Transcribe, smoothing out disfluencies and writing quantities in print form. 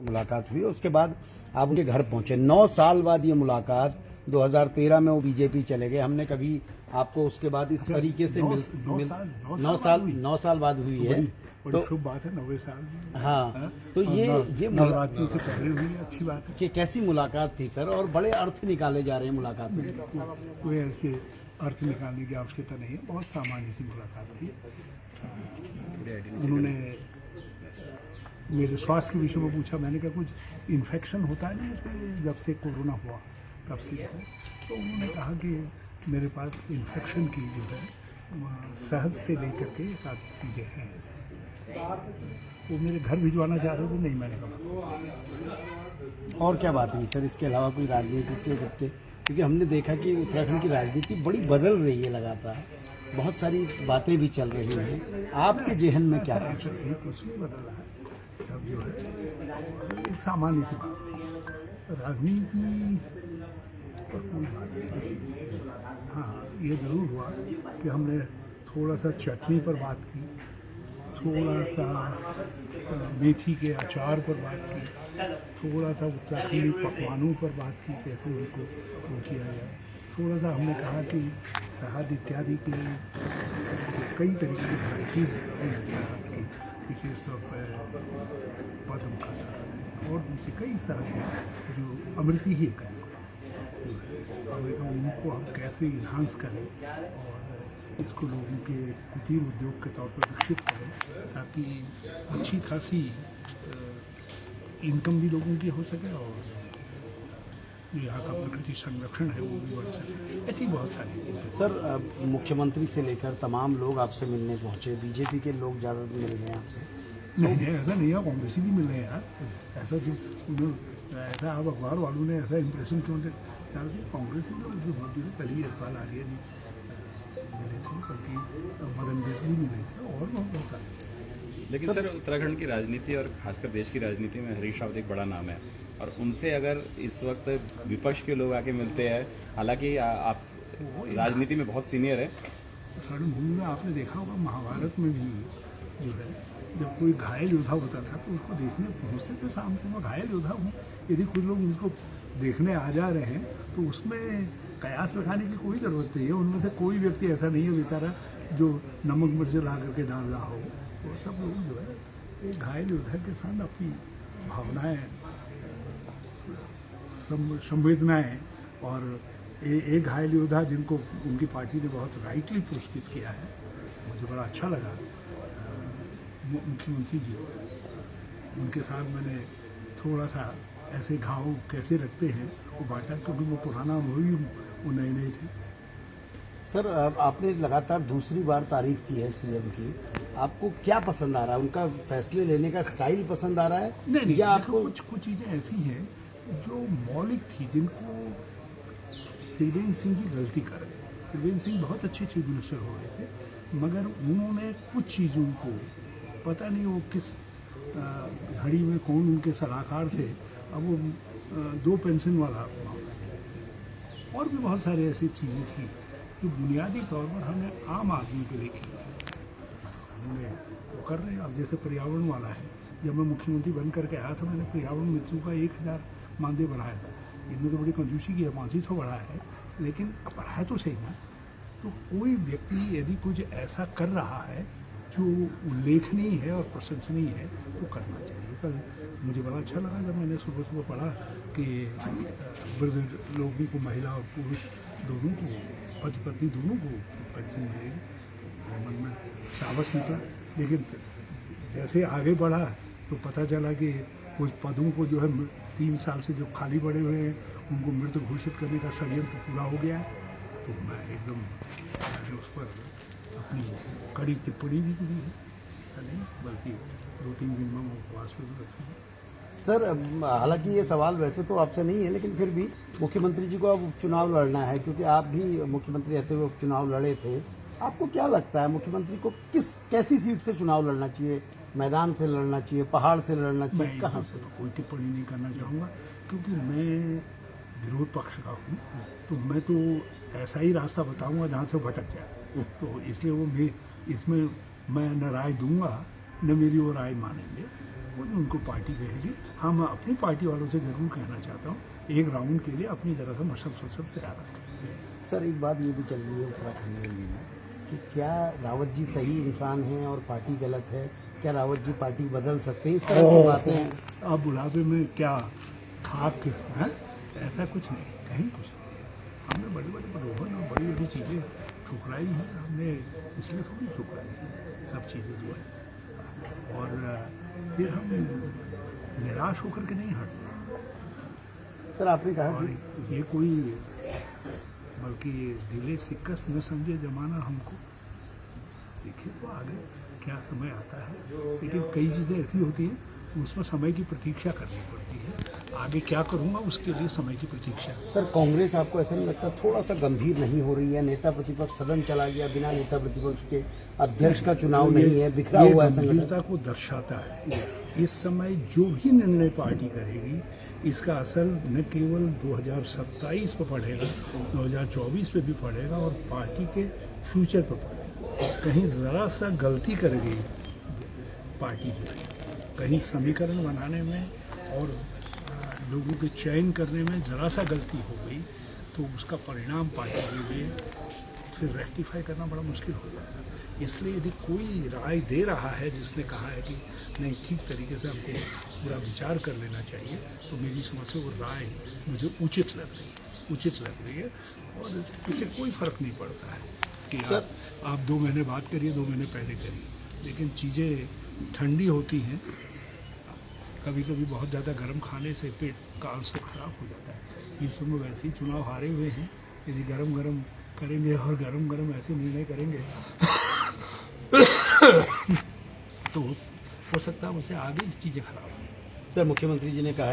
मुलाकात हुई। उसके बाद आप उनके घर पहुंचे। 9 साल बाद ये मुलाकात, 2013 में वो बीजेपी चले गए। हमने कभी आपको उसके बाद इस तरीके से 9 साल बाद हुई है। तो शुभ बात है, 90 साल। हाँ, तो ये नवरात्रि से पहले हुई, अच्छी बात है। कि कैसी मुलाकात थी सर, और बड़े अर्थ निकाले जा रहे हैं मुलाकात में। कोई ऐसे अर्थ निकालने की आवश्यकता नहीं है, बहुत सामान्य सी मुलाकात थी। उन्होंने मेरे स्वास्थ्य के विषय में पूछा। मैंने कहा कुछ इन्फेक्शन होता है नहीं उसमें, जब से कोरोना हुआ तब से। तो उन्होंने कहा कि मेरे पास इन्फेक्शन की जो है शहद से लेकर के एक आध चीज़ें हैं। वो मेरे घर भिजवाना चाह रहे थे, नहीं मैंने कहा। और क्या बात हुई सर, इसके अलावा कोई राजनीति से करके? क्योंकि हमने देखा कि उत्तराखंड की राजनीति बड़ी बदल रही है लगातार, बहुत सारी बातें भी चल रही हैं। आपके जेहन में क्या है? कुछ नहीं बदल रहा है। अब जो है एक सामान्य सी बात थी, राजनीति पर कोई बात नहीं। हाँ, ये जरूर हुआ कि हमने थोड़ा सा चटनी पर बात की, थोड़ा सा मेथी के अचार पर बात की, थोड़ा सा उत्तराखंडी पकवानों पर बात की, कैसे उनको वो किया जाए। थोड़ा सा हमने कहा कि शहद इत्यादि के कई तरीके की वैराइटीज़ हैं शहद की, विशेष तौर पर पद्म का शहद है और दूसरे कई शहद हैं जो अमृति ही है। उनको हम कैसे इन्हांस करें और इसको लोगों के कुटीर उद्योग के तौर पर विकसित करें, ताकि अच्छी खासी इनकम भी लोगों की हो सके और यहाँ का प्रकृति संरक्षण है वो भी बढ़ सके। ऐसी बहुत सारी। सर, मुख्यमंत्री से लेकर तमाम लोग आपसे मिलने पहुंचे, बीजेपी के लोग ज़्यादा मिल रहे हैं आपसे? नहीं, ऐसा नहीं है, कांग्रेसी भी मिल रहे हैं यार। ऐसा आप अखबार वालों ने ऐसा इंप्रेशन क्यों दे? कांग्रेसी लोग बहुत दिन कल ही इकबाल आर्य जी मिले थे, बल्कि मदन मिश्र जी मिले थे और बहुत सारे। लेकिन सर, उत्तराखंड की राजनीति और खासकर देश की राजनीति में हरीश रावत एक बड़ा नाम है, और उनसे अगर इस वक्त विपक्ष के लोग आके मिलते हैं, हालांकि आप राजनीति में बहुत सीनियर है। रणभूमि में आपने देखा होगा, महाभारत में भी जो है जब कोई घायल योद्धा होता था तो उसको देखने पहुँचते थे शाम को। मैं घायल योद्धा हूँ, यदि कुछ लोग उसको देखने आ जा रहे हैं तो उसमें कयास लगाने की कोई ज़रूरत नहीं है। उनमें से कोई व्यक्ति ऐसा नहीं है बेचारा जो नमक मिर्च ला करके डाल रहा हो। वो सब लोग जो है एक घायल योद्धा के साथ अपनी भावनाएं, संवेदनाएं, और एक घायल योद्धा जिनको उनकी पार्टी ने बहुत राइटली पुरस्कृत किया है, मुझे बड़ा अच्छा लगा। मुख्यमंत्री जी, उनके साथ मैंने थोड़ा सा ऐसे घाव कैसे रखते हैं वो बांटा, क्योंकि वो पुराना अनुभवी हूँ, वो नए नए थे। सर, आपने लगातार दूसरी बार तारीफ की है सीएम की, आपको क्या पसंद आ रहा है? उनका फैसले लेने का स्टाइल पसंद आ रहा है? नहीं, या आपको कुछ चीज़ें ऐसी हैं जो मौलिक थी, जिनको त्रिवेंद्र सिंह जी गलती कर गए। त्रिवेंद्र सिंह बहुत अच्छे चीफ मिनिस्टर हो रहे थे, मगर उन्होंने कुछ चीज़ों को, पता नहीं वो किस घड़ी में कौन उनके सलाहकार थे, अब वो 2 पेंशन वाला और भी बहुत सारे ऐसी चीज़ें थी जो बुनियादी तौर पर हमने आम आदमी के लिए की थी, उन्होंने वो कर रहे हैं। अब जैसे पर्यावरण वाला है, जब मैं मुख्यमंत्री बन करके आया था, मैंने पर्यावरण मित्रों का 1000 मानदेय बढ़ाया था। इनमें तो बड़ी कंजूसी की है, 500 बढ़ाया है, लेकिन बढ़ाया तो सही ना। तो कोई व्यक्ति यदि कुछ ऐसा कर रहा है जो उल्लेखनीय है और प्रशंसनीय है तो करना चाहिए। कल मुझे बड़ा अच्छा लगा जब मैंने सुबह सुबह पढ़ा कि वृद्ध लोगों को, महिला और पुरुष दोनों को, पति पत्नी दोनों को पेंशन मिलेगी। मन में सावस निकला, लेकिन जैसे आगे बढ़ा तो पता चला कि कुछ पदों को जो है 3 साल से जो खाली पड़े हुए हैं उनको मृत घोषित करने का षड्यंत्र पूरा हो गया है। तो मैं एकदम उस पर अपनी कड़ी टिप्पणी भी की है, नहीं बल्कि 2-3 दिन में उपवास पर भी रखूँगा। सर, हालांकि ये सवाल वैसे तो आपसे नहीं है, लेकिन फिर भी मुख्यमंत्री जी को अब उपचुनाव लड़ना है, क्योंकि आप भी मुख्यमंत्री रहते हुए उपचुनाव लड़े थे। आपको क्या लगता है, मुख्यमंत्री को कैसी सीट से चुनाव लड़ना चाहिए? मैदान से लड़ना चाहिए, पहाड़ से लड़ना चाहिए, कहाँ से? तो कोई टिप्पणी नहीं करना चाहूँगा, क्योंकि मैं विरोध पक्ष का हूँ, तो मैं तो ऐसा ही रास्ता बताऊँगा जहाँ से भटक जाए। तो इसलिए इसमें मैं न राय दूंगा न मेरी वो राय मानेंगे। वो उनको पार्टी कहेगी। हाँ, मैं अपनी पार्टी वालों से जरूर कहना चाहता हूँ, एक राउंड के लिए अपनी तरह से मशल तैयार रखें। सर एक बात ये भी चल रही है उत्तराखंड में कि क्या रावत जी सही इंसान हैं और पार्टी गलत है, क्या रावत जी पार्टी बदल सकते हैं, इस तरह की बातें हैं। अब बुढ़ापे में क्या खाक है, ऐसा कुछ नहीं, कहीं कुछ नहीं। हमने बड़े बड़े प्रलोभन और बड़ी बड़ी चीज़ें ठुकराई हैं, हमने इसलिए थोड़ी ठुकराई हैं सब चीज़ें जो है, और फिर हम निराश होकर के नहीं हटते। सर आपने कहा और कि ये कोई बल्कि ढीले सिक्कस न समझे जमाना हमको। देखिए तो आगे क्या समय आता है, लेकिन कई चीज़ें ऐसी होती हैं उसमें समय की प्रतीक्षा करनी पड़ती है। आगे क्या करूँगा उसके लिए समय की प्रतीक्षा। सर कांग्रेस आपको ऐसा नहीं लगता थोड़ा सा गंभीर नहीं हो रही है? नेता प्रतिपक्ष सदन चला गया, बिना नेता प्रतिपक्ष के अध्यक्ष का चुनाव नहीं है, बिखरा हुआ है संगठन। गंभीरता को दर्शाता है। इस समय जो भी निर्णय पार्टी करेगी इसका असर न केवल 2027 पर पड़ेगा, 2024 पे भी पड़ेगा और पार्टी के फ्यूचर पर पड़ेगा। कहीं ज़रा सा गलती कर गई पार्टी जो है, कहीं समीकरण बनाने में और लोगों के चयन करने में ज़रा सा गलती हो गई तो उसका परिणाम पार्टी के लिए फिर रेक्टिफाई करना बड़ा मुश्किल हो जाएगा। इसलिए यदि कोई राय दे रहा है जिसने कहा है कि नहीं ठीक तरीके से हमको पूरा विचार कर लेना चाहिए, तो मेरी समझ से वो राय मुझे उचित लग रही है और इससे कोई फर्क नहीं पड़ता है कि आप 2 महीने बाद करिए, 2 महीने पहले करिए, लेकिन चीज़ें ठंडी होती हैं। कभी कभी बहुत ज़्यादा गर्म खाने से पेट का अल्सर खराब हो जाता है। इस समय वैसे ही चुनाव हारे हुए हैं, यदि गरम गरम करेंगे और गरम गरम ऐसे निर्णय करेंगे तो हो सकता है उससे आगे चीज़ें खराब हो। सर मुख्यमंत्री जी ने कहा